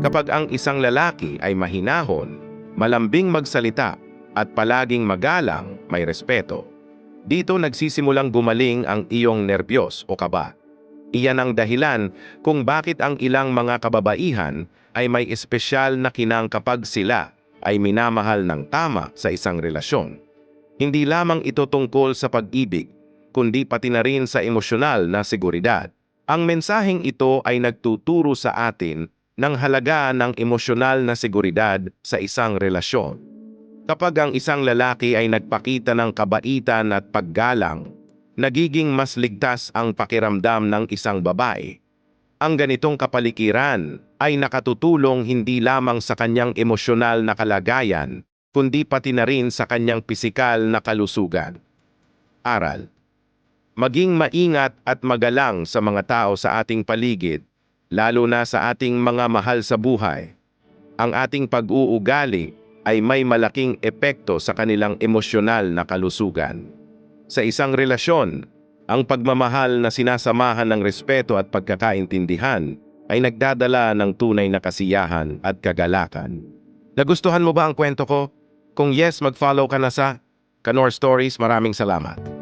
Kapag ang isang lalaki ay mahinahon, malambing magsalita, at palaging magalang, may respeto, dito nagsisimulang gumaling ang iyong nerbiyos o kaba. Iyan ang dahilan kung bakit ang ilang mga kababaihan ay may espesyal na kinang kapag sila ay minamahal ng tama sa isang relasyon. Hindi lamang ito tungkol sa pag-ibig, kundi pati na rin sa emosyonal na seguridad. Ang mensaheng ito ay nagtuturo sa atin ng halaga ng emosyonal na seguridad sa isang relasyon. Kapag ang isang lalaki ay nagpakita ng kabaitan at paggalang, nagiging mas ligtas ang pakiramdam ng isang babae. Ang ganitong kapaligiran ay nakatutulong hindi lamang sa kanyang emosyonal na kalagayan, kundi pati na rin sa kanyang pisikal na kalusugan. Aral: maging maingat at magalang sa mga tao sa ating paligid, lalo na sa ating mga mahal sa buhay. Ang ating pag-uugali ay may malaking epekto sa kanilang emosyonal na kalusugan. Sa isang relasyon, ang pagmamahal na sinasamahan ng respeto at pagkakaintindihan ay nagdadala ng tunay na kasiyahan at kagalakan. Nagustuhan mo ba ang kwento ko? Kung yes, mag-follow ka na sa Kanor Stories. Maraming salamat.